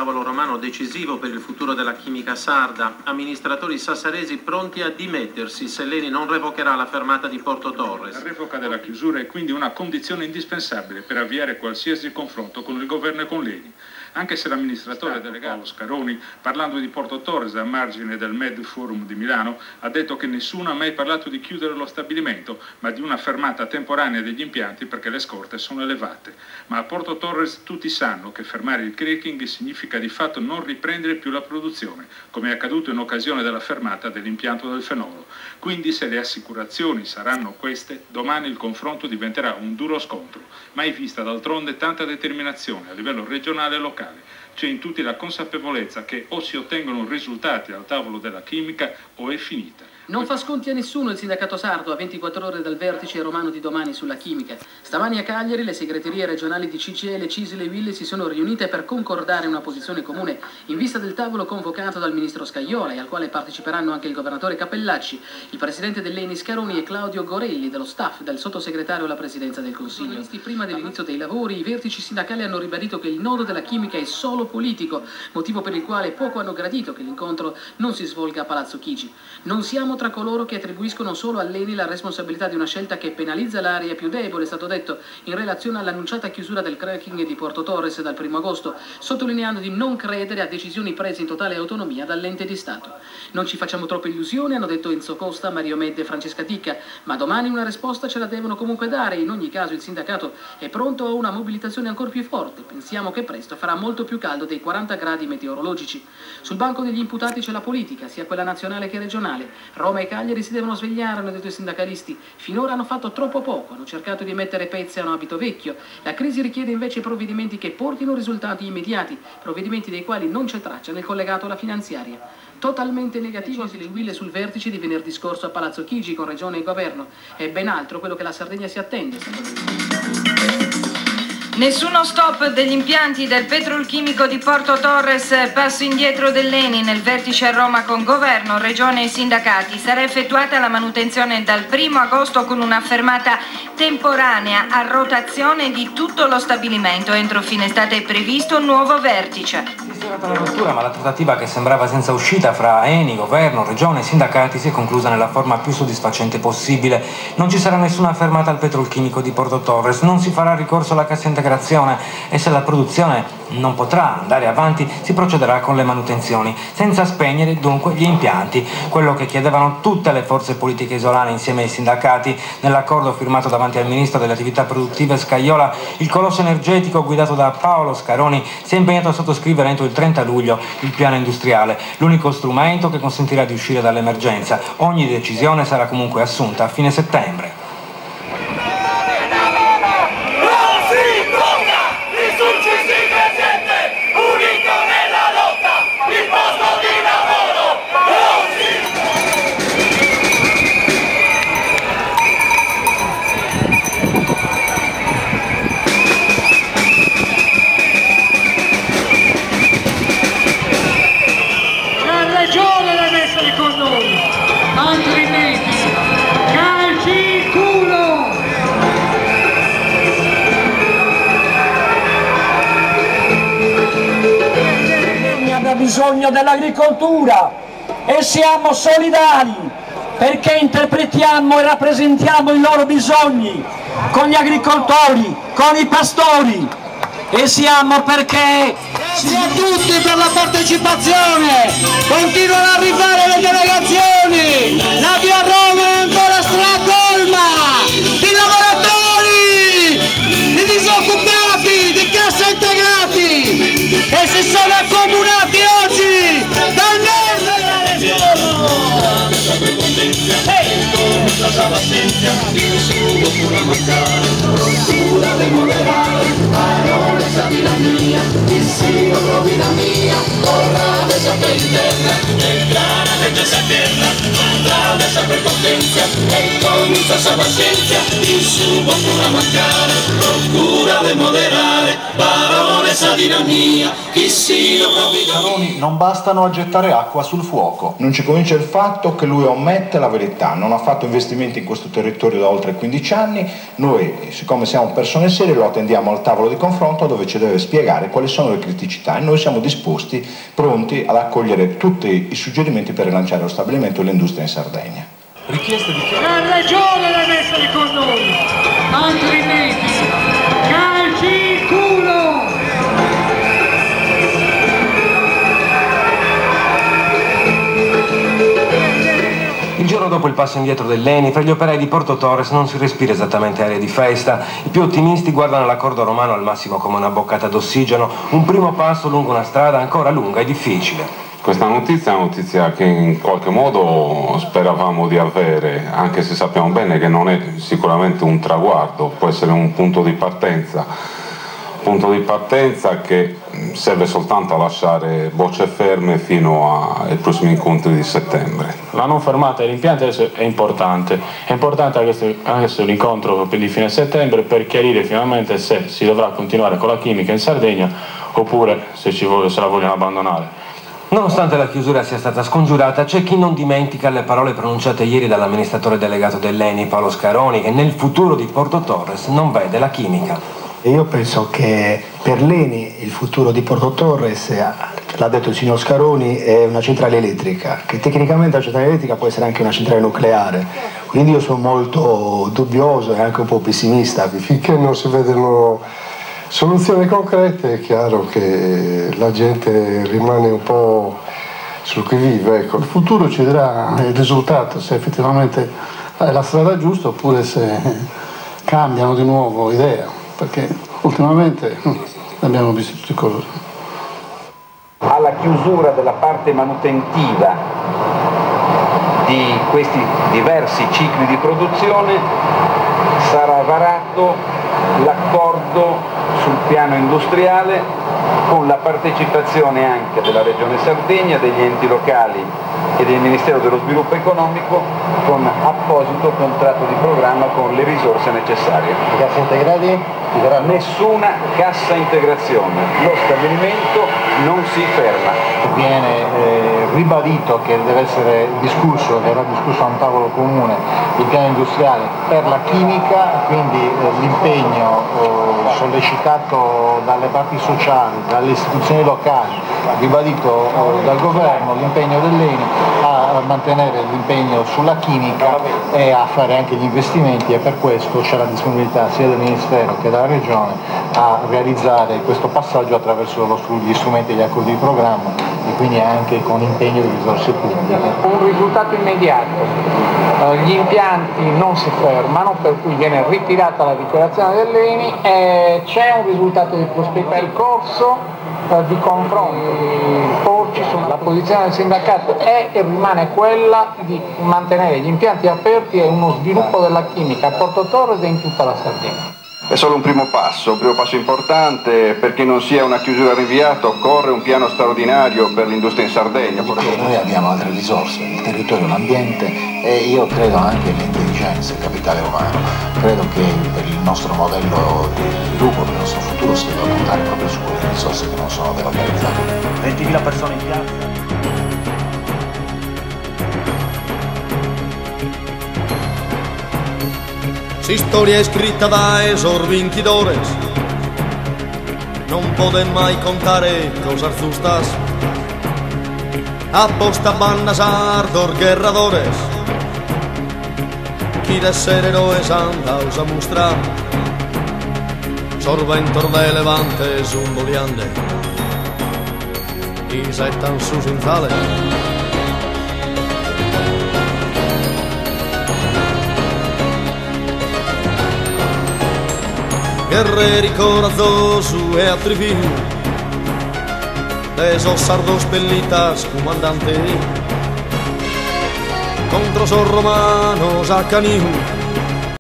tavolo romano decisivo per il futuro della chimica sarda. Amministratori sassaresi pronti a dimettersi se l'ENI non revocherà la fermata di Porto Torres. La revoca della chiusura è quindi una condizione indispensabile per avviare qualsiasi confronto con il governo e con l'ENI. Anche se l'amministratore delegato Scaroni, parlando di Porto Torres a margine del Med Forum di Milano, ha detto che nessuno ha mai parlato di chiudere lo stabilimento, ma di una fermata temporanea degli impianti perché le scorte sono elevate. Ma a Porto Torres tutti sanno che fermare il cracking significa di fatto non riprendere più la produzione, come è accaduto in occasione della fermata dell'impianto del fenolo. Quindi se le assicurazioni saranno queste, domani il confronto diventerà un duro scontro. Mai vista d'altronde tanta determinazione a livello regionale e locale. C'è in tutti la consapevolezza che o si ottengono risultati al tavolo della chimica o è finita. Non fa sconti a nessuno il sindacato sardo a 24 ore dal vertice romano di domani sulla chimica. Stamani a Cagliari le segreterie regionali di CGIL, CISL e UIL si sono riunite per concordare una posizione comune in vista del tavolo convocato dal ministro Scajola e al quale parteciperanno anche il governatore Cappellacci, il presidente dell'ENI Scaroni e Claudio Gorelli dello staff del sottosegretario alla presidenza del Consiglio. Prima dell'inizio dei lavori i vertici sindacali hanno ribadito che il nodo della chimica è solo politico, motivo per il quale poco hanno gradito che l'incontro non si svolga a Palazzo Chigi. Non siamo tra coloro che attribuiscono solo all'ENI la responsabilità di una scelta che penalizza l'area più debole, è stato detto in relazione all'annunciata chiusura del cracking di Porto Torres dal 1 agosto, sottolineando di non credere a decisioni prese in totale autonomia dall'ente di Stato. Non ci facciamo troppe illusioni, hanno detto Enzo Costa, Mario Medde e Francesca Ticca, ma domani una risposta ce la devono comunque dare. In ogni caso il sindacato è pronto a una mobilitazione ancora più forte. Pensiamo che presto farà molto più caldo dei 40 gradi meteorologici. Sul banco degli imputati c'è la politica, sia quella nazionale che regionale. Roma e Cagliari si devono svegliare, hanno detto i sindacalisti. Finora hanno fatto troppo poco, hanno cercato di mettere pezzi a un abito vecchio. La crisi richiede invece provvedimenti che portino risultati immediati, provvedimenti dei quali non c'è traccia nel collegato alla finanziaria. Totalmente negativo si le sul vertice di venerdì scorso a Palazzo Chigi con Regione e Governo. È ben altro quello che la Sardegna si attende. Nessuno stop degli impianti del petrolchimico di Porto Torres, passo indietro dell'ENI nel vertice a Roma con governo, regione e sindacati. Sarà effettuata la manutenzione dal 1 agosto con una fermata temporanea a rotazione di tutto lo stabilimento. Entro fine estate è previsto un nuovo vertice. Si è stata una rottura, ma la trattativa che sembrava senza uscita fra ENI, governo, regione e sindacati si è conclusa nella forma più soddisfacente possibile. Non ci sarà nessuna fermata al petrolchimico di Porto Torres, non si farà ricorso alla cassa integrazione e se la produzione non potrà andare avanti si procederà con le manutenzioni, senza spegnere dunque gli impianti, quello che chiedevano tutte le forze politiche isolane insieme ai sindacati. Nell'accordo firmato davanti al ministro delle attività produttive Scajola, il colosso energetico guidato da Paolo Scaroni si è impegnato a sottoscrivere entro il 30 luglio il piano industriale, l'unico strumento che consentirà di uscire dall'emergenza. Ogni decisione sarà comunque assunta a fine settembre. Bisogno dell'agricoltura e siamo solidali perché interpretiamo e rappresentiamo i loro bisogni con gli agricoltori, con i pastori e siamo perché grazie a tutti per la partecipazione, continuano ad arrivare le delegazioni, la via Roma è ancora stracolma di lavoratori, di disoccupati, di cassa integrati e si sono accomunati oggi dal nord della Procura de moderare, parole Scaroni non bastano a gettare acqua sul fuoco. Non ci convince il fatto che lui omette la verità, non ha fatto investimenti in questo territorio da oltre 15 anni, noi siccome siamo persone serie lo attendiamo al tavolo di confronto dove ci deve spiegare quali sono le criticità e noi siamo disposti, pronti ad accogliere tutti i suggerimenti per rilanciare lo stabilimento e l'industria in Sardegna. Richiesta di La regione deve essere con noi, altrimenti calci il culo! Il giorno dopo il passo indietro dell'Eni, fra gli operai di Porto Torres non si respira esattamente aria di festa. I più ottimisti guardano l'accordo romano al massimo come una boccata d'ossigeno, un primo passo lungo una strada ancora lunga e difficile. Questa notizia è una notizia che in qualche modo speravamo di avere, anche se sappiamo bene che non è sicuramente un traguardo, può essere un punto di partenza che serve soltanto a lasciare bocce ferme fino ai prossimi incontri di settembre. La non fermata degli impianti adesso è importante anche sull'incontro di fine settembre per chiarire finalmente se si dovrà continuare con la chimica in Sardegna oppure se la vogliono abbandonare. Nonostante la chiusura sia stata scongiurata, c'è chi non dimentica le parole pronunciate ieri dall'amministratore delegato dell'Eni, Paolo Scaroni, che nel futuro di Porto Torres non vede la chimica. Io penso che per l'Eni il futuro di Porto Torres, l'ha detto il signor Scaroni, è una centrale elettrica, che tecnicamente la centrale elettrica può essere anche una centrale nucleare, quindi io sono molto dubbioso e anche un po' pessimista. Finché non si vedono soluzioni concrete è chiaro che la gente rimane un po' sul qui vive. Ecco. Il futuro ci darà il risultato, se effettivamente è la strada giusta oppure se cambiano di nuovo idea, perché ultimamente abbiamo visto tutte cose. Alla chiusura della parte manutentiva di questi diversi cicli di produzione sarà varato l'accordo sul piano industriale con la partecipazione anche della Regione Sardegna, degli enti locali e del Ministero dello Sviluppo Economico con apposito contratto di programma con le risorse necessarie. Cassa integrati? Nessuna cassa integrazione, lo stabilimento non si ferma. Viene ribadito che deve essere discusso, verrà discusso a un tavolo comune il piano industriale per la chimica, quindi l'impegno sollecitato dalle parti sociali, dalle istituzioni locali, ribadito dal governo, l'impegno dell'Eni a mantenere l'impegno sulla chimica e a fare anche gli investimenti, e per questo c'è la disponibilità sia del Ministero che della Regione a realizzare questo passaggio attraverso gli strumenti degli accordi di programma e quindi anche con impegno di risorse pubbliche. Un risultato immediato, gli impianti non si fermano, per cui viene ritirata la dichiarazione dell'Eni e c'è un risultato di prospettiva, percorso di confronto, porci sulla posizione del sindacato è e rimane quella di mantenere gli impianti aperti e uno sviluppo della chimica a Porto Torres e in tutta la Sardegna. È solo un primo passo importante, perché non sia una chiusura rinviata, occorre un piano straordinario per l'industria in Sardegna. Noi abbiamo altre risorse, il territorio, l'ambiente e io credo anche l'intelligenza, il capitale umano. Credo che per il nostro modello di sviluppo, per il nostro futuro, si deve puntare proprio su quelle risorse che non sono delocalizzate. 20.000 persone in piazza. Si storia escrita da esos vincitores, non poden mai contare cosas justas. Aposta bandas ardor guerradores, qui de ser heroes andaus a mostrar. Sorventor de levantes un boliande, y setan sus inzales. Guerreri corazoso e atrevido, de esos sardos pelitas comandante, contra esos romanos a canijo.